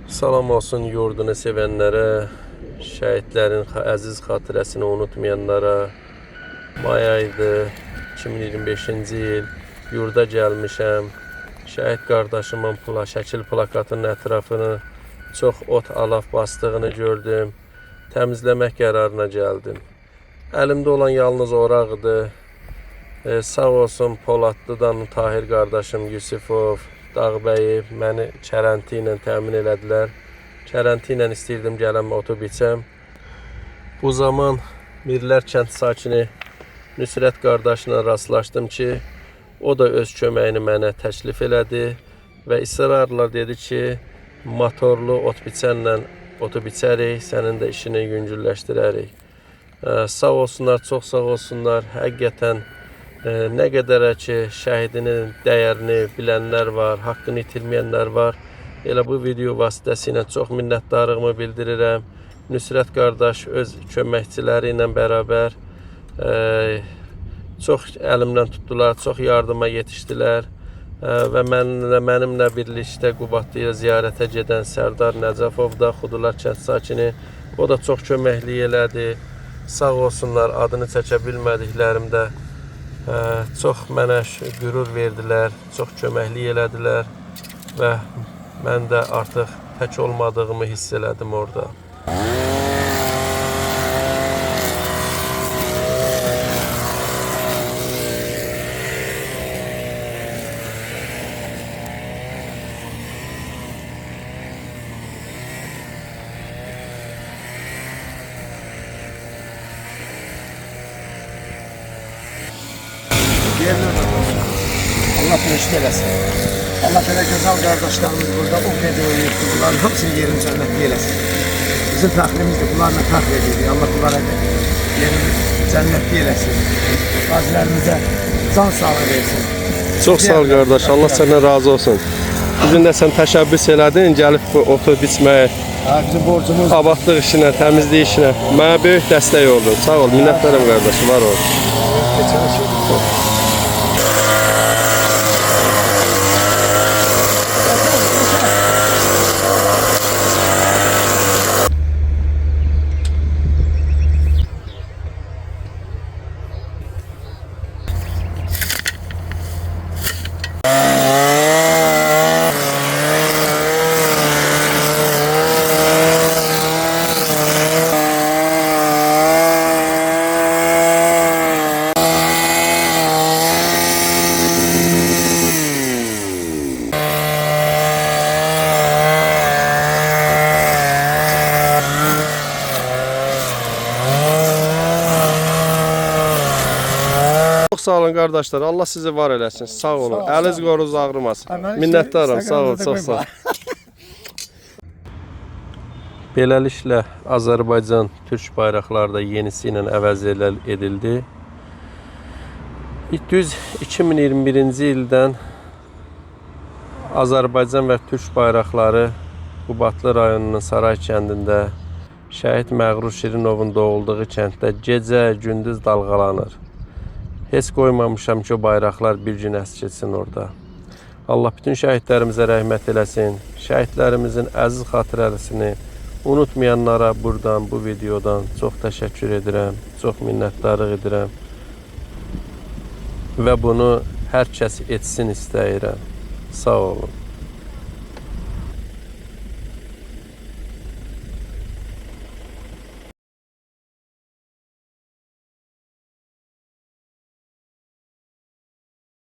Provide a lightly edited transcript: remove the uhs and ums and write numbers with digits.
Salam olsun yurdunu sevənlərə, şəhidlərin əziz xatirəsini unutmayanlara. May ayıdır, 2025-ci il, yurda gəlmişəm. Şəhid qardaşımın şəkil plakatının ətrafını çox ot alaf bastığını gördüm. Təmizləmək qərarına gəldim. Əlimdə olan yalnız oraqdır. Sağ olsun Poladlıdan Tahir qardaşım Yusifov, Dağbəyi məni çərənti ilə təmin elədilər. Çərənti ilə istəyirdim gələm otu biçəm. Bu zaman Mirlər kənd sakini Nüsrət qardaşına rastlaşdım ki, o da öz köməyini mənə təklif elədi və israrla dedi ki, motorlu ot biçənlə otu biçərik, sənin də işini yüngülləşdirərik. Sağ olsunlar, çox sağ olsunlar. Həqiqətən nə qədər ki, şəhidinin dəyərini bilənlər var, haqqını itirməyənlər var. Elə bu video vasitəsilə çox minnətdarlığımı bildirirəm. Nüsrət qardaş öz köməkçiləri ilə bərabər çox əlimdən tutdular, çox yardıma yetişdilər və mənimlə birlikdə Qubadlıya ziyarətə gedən Sərdar Nəcəfov da Xudular kənd sakini, o da çox köməklik elədi. Sağ olsunlar, adını çəkə bilmədiklərimdə çox mənə qürur verdilər, çox köməklik elədilər və mən də artıq tək olmadığımı hiss elədim orada. Allah teşekkür eləsin. Allah belə gözəl qardaşlarımız burada o qədər oyuyubdur. Bunların hamısını yerin cənnətli eləsin. Bizim fəxrimizdir. Bunlarla fəxr edirik. Allah bunlara yerin cənnətli eləsin. Qazilərimizə can sağlığı versin. Çox sağ ol qardaş. Allah səndən razı olsun. Bugün də sən təşəbbüs elədin, gəlib bu otu biçməyə. Bizim borcumuz. Abadlıq işinə, təmizlik işinə. Mənə böyük dəstək oldun. Sağ ol. Minnətdaram qardaşım. Var ol. Keçən şey. Çox sağ olun qardaşlar. Allah sizi var eləsin. Sağ olun. Əliz qoruz ağrımasın. Minnətdaram. Sağ ol, çox sağ ol. Beləliklə Azərbaycan türk bayraqları da yenisi ilə əvəz edildi. Düz 2021-ci ildən Azərbaycan və türk bayraqları Qubadlı rayonunun Saray kəndində şəhid Məğrur Şirinovun doğulduğu kənddə gecə-gündüz dalğalanır. Heç qoymamışam ki, o bayraqlar bir gün əks etsin orada. Allah bütün şəhidlərimizə rəhmət eləsin. Şəhidlərimizin əziz xatirəsini unutmayanlara buradan, bu videodan çox təşəkkür edirəm, çox minnətdarlıq edirəm. Və bunu hər kəs etsin istəyirəm. Sağ olun.